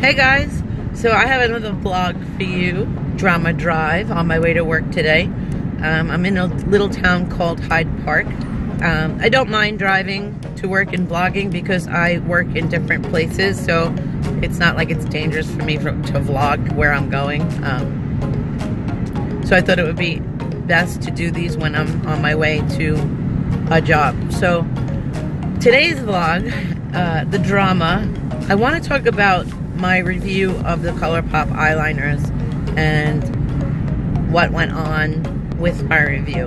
Hey guys, so I have another vlog for you, Drama Drive, on my way to work today. I'm in a little town called Hyde Park. I don't mind driving to work and vlogging because I work in different places, so it's not like it's dangerous for me to vlog where I'm going. So I thought it would be best to do these when I'm on my way to a job. So today's vlog, the drama, I want to talk about my review of the ColourPop eyeliners and what went on with my review.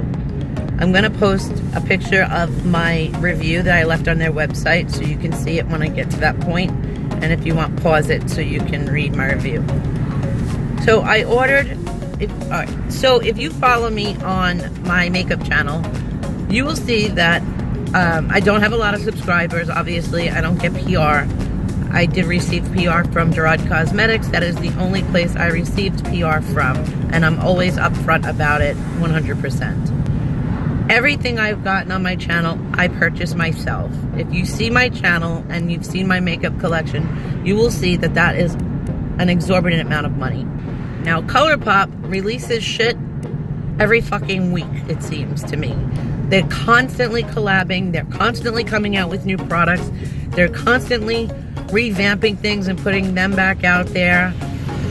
I'm going to post a picture of my review that I left on their website so you can see it when I get to that point. And if you want, pause it so you can read my review. So I ordered, if you follow me on my makeup channel, you will see that I don't have a lot of subscribers, obviously. I don't get PR. I did receive PR from Gerard Cosmetics. That is the only place I received PR from, and I'm always upfront about it, 100%. Everything I've gotten on my channel, I purchase myself. If you see my channel and you've seen my makeup collection, you will see that that is an exorbitant amount of money. Now, ColourPop releases shit every fucking week, it seems to me. They're constantly collabing. They're constantly coming out with new products. They're constantly revamping things and putting them back out there.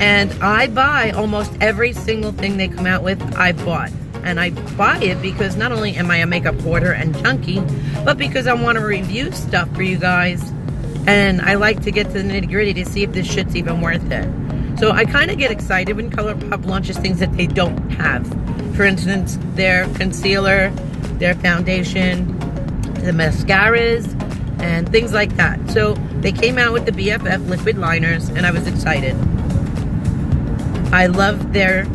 And I buy almost every single thing they come out with, I bought. And I buy it because not only am I a makeup hoarder and junkie, but because I want to review stuff for you guys. And I like to get to the nitty-gritty to see if this shit's even worth it. So I kind of get excited when ColourPop launches things that they don't have. For instance, their concealer, their foundation, the mascaras, and things like that. So they came out with the BFF liquid liners, and I was excited. I love their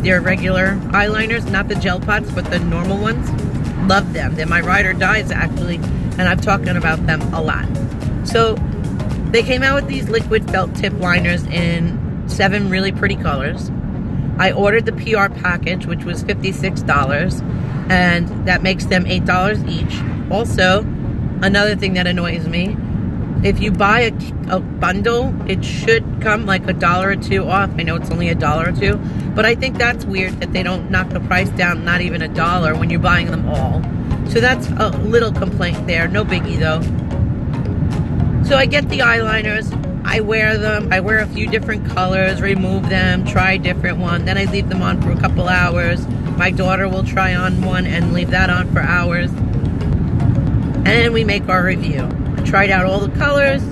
regular eyeliners, not the gel pots, but the normal ones. Love them. They're my ride or dies, actually, and I've talked about them a lot. So they came out with these liquid felt tip liners in 7 really pretty colors. I ordered the PR package, which was $56, and that makes them $8 each. Also, another thing that annoys me, if you buy a bundle, it should come like $1 or $2 off. I know it's only $1 or $2, but I think that's weird that they don't knock the price down, not even $1 when you're buying them all. So that's a little complaint there, no biggie though. So I get the eyeliners, I wear them, I wear a few different colors, remove them, try a different one, then I leave them on for a couple hours. My daughter will try on one and leave that on for hours. And we make our review. I tried out all the colors,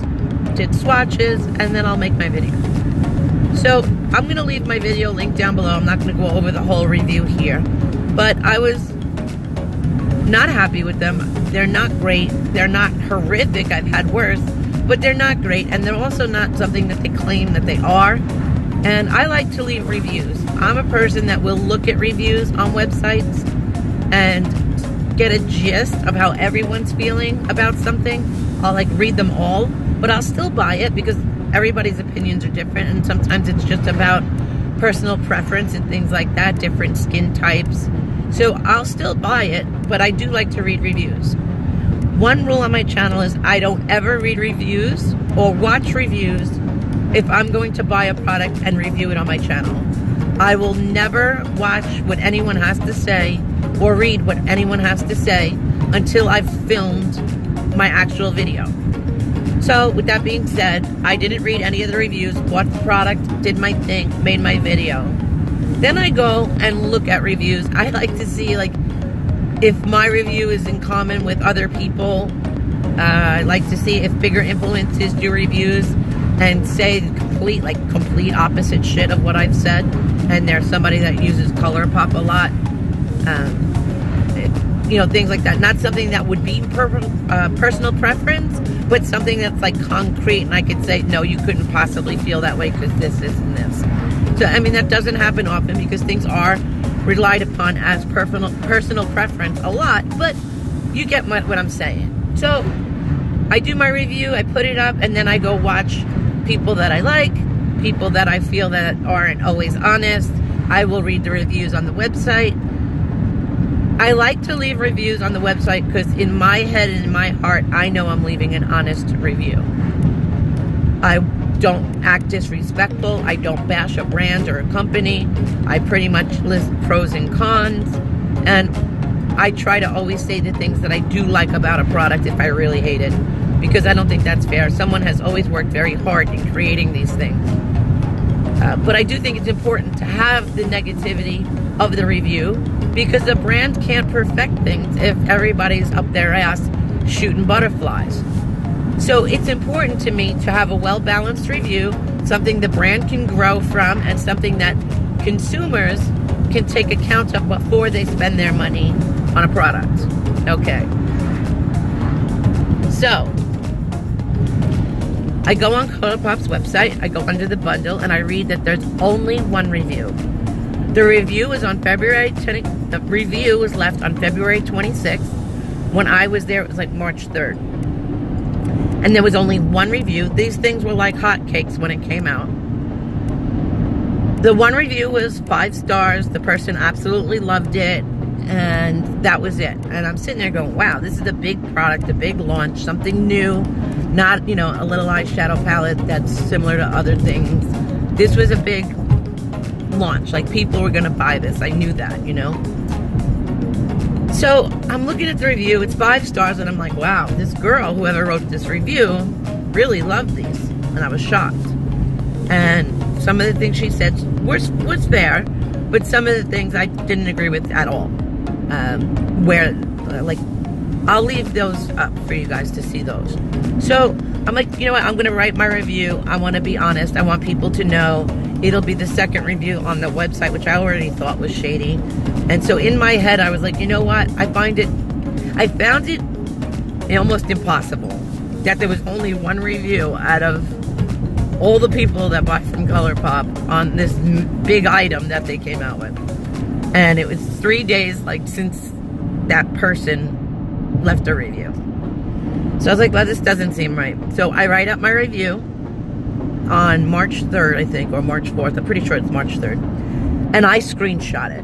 did swatches, and then I'll make my video. So I'm going to leave my video link down below. I'm not going to go over the whole review here. But I was not happy with them. They're not great. They're not horrific. I've had worse. But they're not great. And they're also not something that they claim that they are. And I like to leave reviews. I'm a person that will look at reviews on websites and get a gist of how everyone's feeling about something. I'll like read them all, but I'll still buy it because everybody's opinions are different, and sometimes it's just about personal preference and things like that, different skin types. So I'll still buy it, but I do like to read reviews. One rule on my channel is I don't ever read reviews or watch reviews if I'm going to buy a product and review it on my channel. I will never watch what anyone has to say or read what anyone has to say until I've filmed my actual video. So with that being said, I didn't read any of the reviews, bought the product, did my thing, made my video. Then I go and look at reviews. I like to see like if my review is in common with other people. I like to see if bigger influencers do reviews and say complete opposite shit of what I've said. And there's somebody that uses ColourPop a lot. You know, things like that. Not something that would be personal preference, but something that's like concrete, and I could say, no, you couldn't possibly feel that way because this, and this. So, I mean, that doesn't happen often because things are relied upon as personal preference a lot, but you get what I'm saying. So, I do my review, I put it up, and then I go watch people that I like, people that I feel that aren't always honest. I will read the reviews on the website. I like to leave reviews on the website because in my head and in my heart, I know I'm leaving an honest review. I don't act disrespectful. I don't bash a brand or a company. I pretty much list pros and cons. And I try to always say the things that I do like about a product if I really hate it, because I don't think that's fair. Someone has always worked very hard in creating these things. But I do think it's important to have the negativity of the review, because the brand can't perfect things if everybody's up their ass shooting butterflies. So it's important to me to have a well-balanced review, something the brand can grow from, and something that consumers can take account of before they spend their money on a product. Okay. So, I go on ColourPop's website, I go under the bundle, and I read that there's only one review. The review was on the review was left on February 26th. When I was there, it was like March 3rd. And there was only one review. These things were like hotcakes when it came out. The one review was 5 stars. The person absolutely loved it. And that was it. And I'm sitting there going, wow, this is a big product, a big launch, something new. Not, you know, a little eyeshadow palette that's similar to other things. This was a big launch. Like, people were going to buy this. I knew that, you know. So I'm looking at the review. It's 5 stars, and I'm like, wow, this girl, whoever wrote this review, really loved these. And I was shocked. And some of the things she said was fair, but some of the things I didn't agree with at all. Like, I'll leave those up for you guys to see those. So I'm like, you know what? I'm going to write my review. I want to be honest. I want people to know. It'll be the second review on the website, which I already thought was shady. And so in my head, I was like, you know what? I found it almost impossible that there was only one review out of all the people that buy from ColourPop on this big item that they came out with. And it was 3 days, like, since that person left a review. So I was like, well, this doesn't seem right. So I write up my review on March 3rd, I think, or March 4th. I'm pretty sure it's March 3rd. And I screenshot it.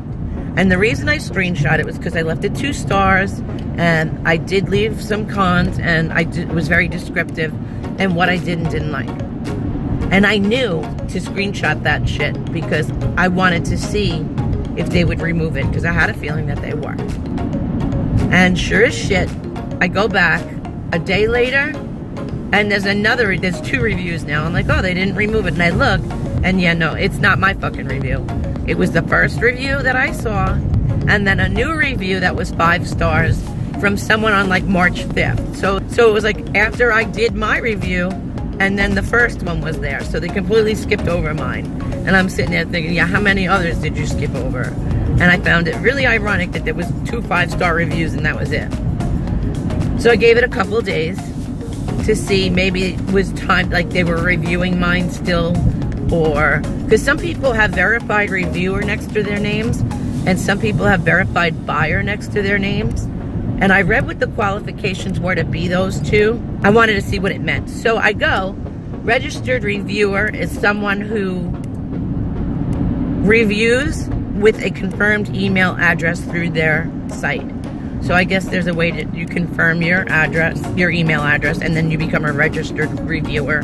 And the reason I screenshot it was because I left it 2 stars, and I did leave some cons, and was very descriptive and what I did and didn't like. And I knew to screenshot that shit because I wanted to see if they would remove it, because I had a feeling that they were. And sure as shit, I go back a day later, and there's 2 reviews now. I'm like, oh, they didn't remove it. And I look, and yeah, no, it's not my fucking review. It was the first review that I saw, and then a new review that was 5 stars from someone on like March 5th. So it was like after I did my review, and then the first one was there. So they completely skipped over mine. And I'm sitting there thinking, yeah, how many others did you skip over? And I found it really ironic that there was 2 5-star reviews and that was it. So I gave it a couple of days to see, maybe it was time, like they were reviewing mine still, or, because some people have verified reviewer next to their names, and some people have verified buyer next to their names. And I read what the qualifications were to be those 2. I wanted to see what it meant. So I go, registered reviewer is someone who reviews with a confirmed email address through their site. So I guess there's a way that you confirm your address, your email address, and then you become a registered reviewer.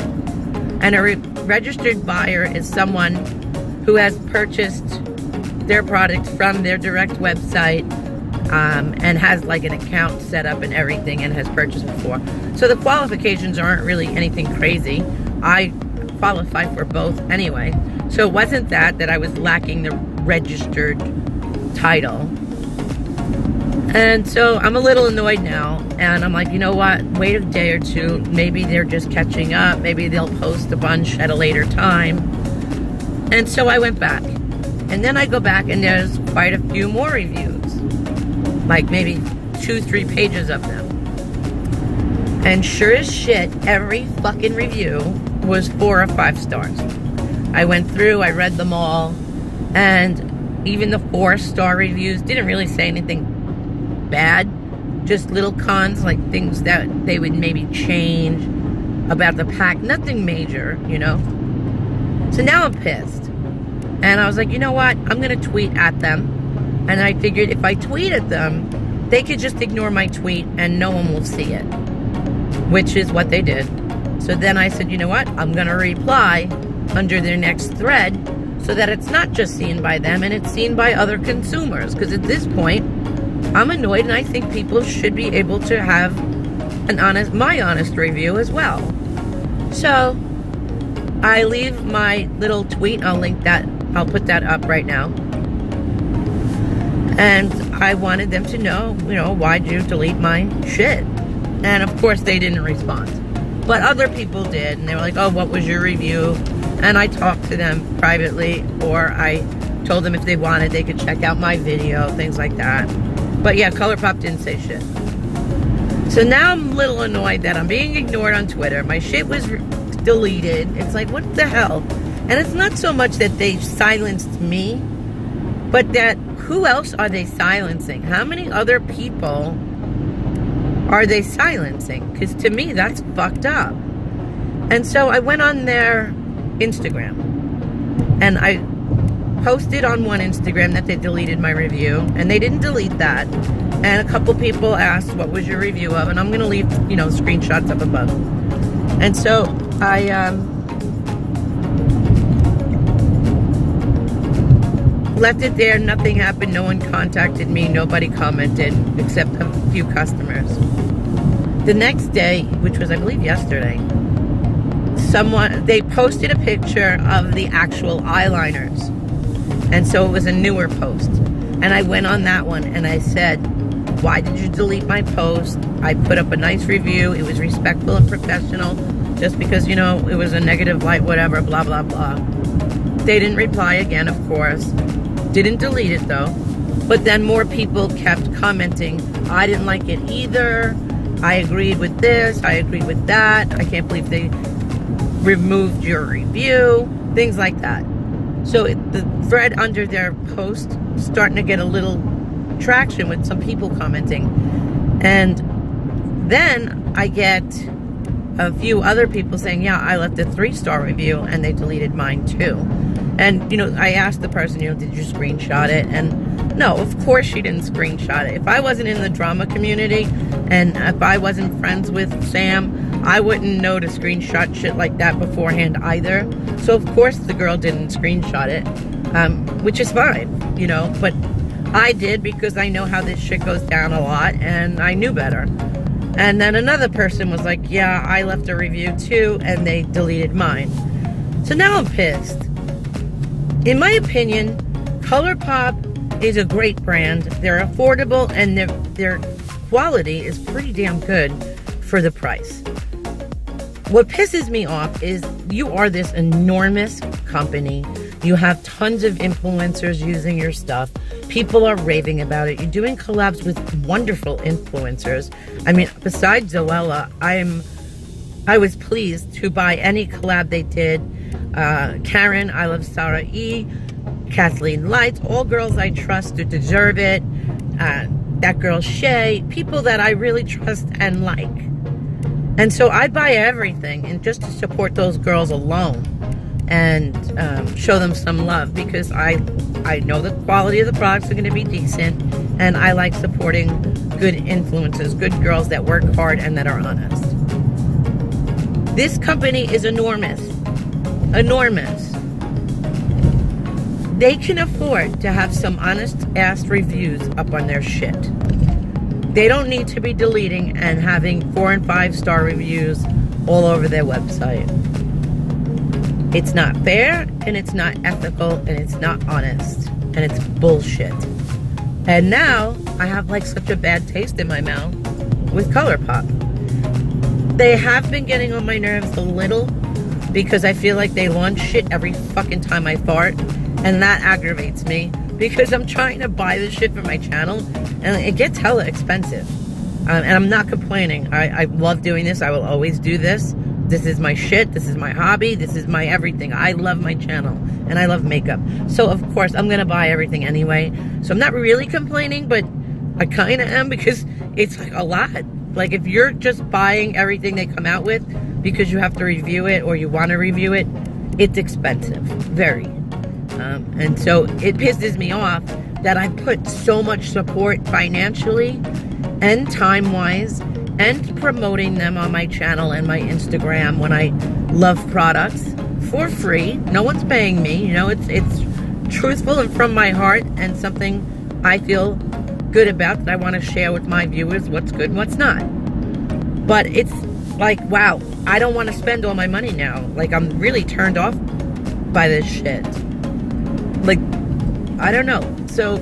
And a registered buyer is someone who has purchased their product from their direct website, and has like an account set up and everything, and has purchased before. So the qualifications aren't really anything crazy. I qualify for both anyway. So it wasn't that I was lacking the registered title. And so I'm a little annoyed now, and I'm like, you know what, wait a day or 2, maybe they're just catching up, maybe they'll post a bunch at a later time. And so I went back, and then I go back and there's quite a few more reviews, like maybe 2-3 pages of them. And sure as shit, every fucking review was 4 or 5 stars. I went through, I read them all, and even the 4-star reviews didn't really say anything bad, just little cons, like things that they would maybe change about the pack, nothing major, you know. So now I'm pissed, and I was like, you know what, I'm gonna tweet at them. And I figured if I tweet at them, they could just ignore my tweet and no one will see it, which is what they did. So then I said, you know what? I'm going to reply under their next thread so that it's not just seen by them and it's seen by other consumers. Because at this point, I'm annoyed and I think people should be able to have my honest review as well. So I leave my little tweet. I'll link that. I'll put that up right now. And I wanted them to know, you know, why'd you delete my shit? And of course they didn't respond. But other people did, and they were like, oh, what was your review? And I talked to them privately, or I told them if they wanted, they could check out my video, things like that. But yeah, ColourPop didn't say shit. So now I'm a little annoyed that I'm being ignored on Twitter. My shit was deleted. It's like, what the hell? And it's not so much that they silenced me, but that who else are they silencing? How many other people are they silencing? Because to me, that's fucked up. And so I went on their Instagram and I posted on one Instagram that they deleted my review, and they didn't delete that. And a couple people asked, what was your review of? And I'm going to leave, you know, screenshots up above. And so I left it there. Nothing happened. No one contacted me. Nobody commented except a few customers. The next day, which was I believe yesterday, they posted a picture of the actual eyeliners. And so it was a newer post. And I went on that one and I said, why did you delete my post? I put up a nice review. It was respectful and professional. Just because, you know, it was a negative light, whatever, blah, blah, blah. They didn't reply again, of course. Didn't delete it, though. But then more people kept commenting, I didn't like it either. I agreed with this. I agreed with that. I can't believe they removed your review. Things like that. So the thread under their post starting to get a little traction with some people commenting. And then I get a few other people saying, yeah, I left a 3-star review and they deleted mine too. And, you know, I asked the person, you know, did you screenshot it? And no, of course she didn't screenshot it. If I wasn't in the drama community and if I wasn't friends with Sam, I wouldn't know to screenshot shit like that beforehand either. So of course the girl didn't screenshot it, which is fine, you know, but I did because I know how this shit goes down a lot and I knew better. And then another person was like, yeah, I left a review too and they deleted mine. So now I'm pissed. In my opinion, ColourPop is a great brand. They're affordable and their quality is pretty damn good for the price. What pisses me off is you are this enormous company. You have tons of influencers using your stuff. People are raving about it. You're doing collabs with wonderful influencers. I mean, besides Zoella, I was pleased to buy any collab they did. Karen, I Love Sarah E, Kathleen Lights, all girls I trust to deserve it. That girl Shay, people that I really trust and like. And so I buy everything and just to support those girls alone and show them some love because I know the quality of the products are going to be decent and I like supporting good influencers, good girls that work hard and that are honest. This company is enormous. Enormous. They can afford to have some honest-ass reviews up on their shit. They don't need to be deleting and having 4- and 5-star reviews all over their website. It's not fair, and it's not ethical, and it's not honest, and it's bullshit. And now, I have like such a bad taste in my mouth with ColourPop. They have been getting on my nerves a little, because I feel like they launch shit every fucking time I fart, and that aggravates me, because I'm trying to buy this shit for my channel, and it gets hella expensive. And I'm not complaining. I love doing this. I will always do this. This is my shit. This is my hobby. This is my everything. I love my channel, and I love makeup. So, of course, I'm going to buy everything anyway. So I'm not really complaining, but I kind of am, because it's like a lot. Like, if you're just buying everything they come out with because you have to review it or you want to review it, it's expensive. Very. And so it pisses me off that I put so much support financially and time-wise and promoting them on my channel and my Instagram when I love products for free. No one's paying me, you know, it's truthful and from my heart, and something I feel good about that I want to share with my viewers, what's good and what's not. But it's like, wow, I don't want to spend all my money now. Like, I'm really turned off by this shit. Like, I don't know. So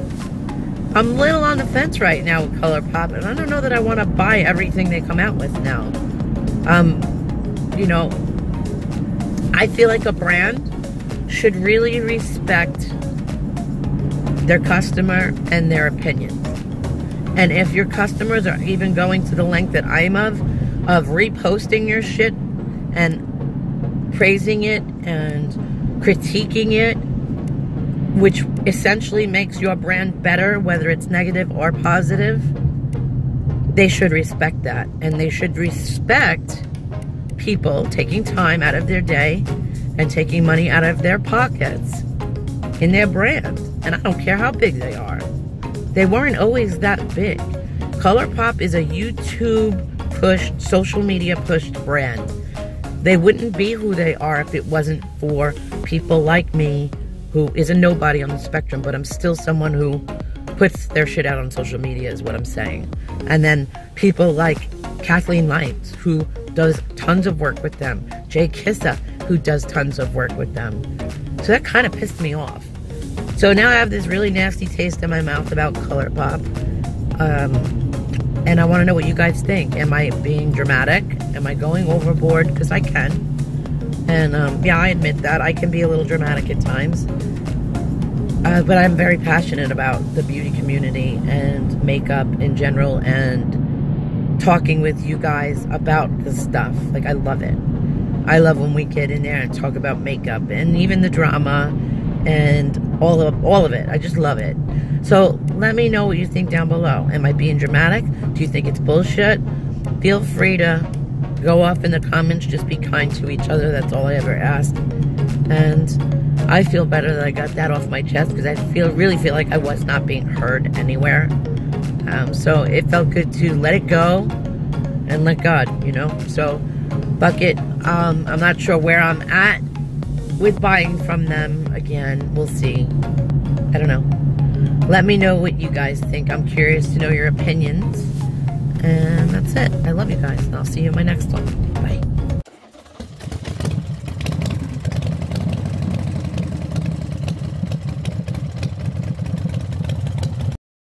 I'm a little on the fence right now with ColourPop, and I don't know that I want to buy everything they come out with now. You know, I feel like a brand should really respect their customer and their opinions. And if your customers are even going to the length that I'm of reposting your shit and praising it and critiquing it, which essentially makes your brand better, whether it's negative or positive, they should respect that. And they should respect people taking time out of their day and taking money out of their pockets in their brand. And I don't care how big they are. They weren't always that big. ColourPop is a YouTube-pushed, social media-pushed brand. They wouldn't be who they are if it wasn't for people like me, who is a nobody on the spectrum, but I'm still someone who puts their shit out on social media, is what I'm saying. And then people like Kathleen Lights, who does tons of work with them. Jay Kissa, who does tons of work with them. So that kind of pissed me off. So now I have this really nasty taste in my mouth about ColourPop. And I want to know what you guys think. Am I being dramatic? Am I going overboard? Because I can. And yeah, I admit that. I can be a little dramatic at times. But I'm very passionate about the beauty community and makeup in general, and talking with you guys about the stuff. Like, I love it. I love when we get in there and talk about makeup and even the drama and all of it. I just love it. So let me know what you think down below. Am I being dramatic? Do you think it's bullshit? Feel free to go off in the comments. Just be kind to each other. That's all I ever ask. And I feel better that I got that off my chest, because I really feel like I was not being heard anywhere. So it felt good to let it go and let God, you know. So fuck it. I'm not sure where I'm at with buying from them again. We'll see. I don't know. Let me know what you guys think. I'm curious to know your opinions. And that's it. I love you guys, and I'll see you in my next one. Bye.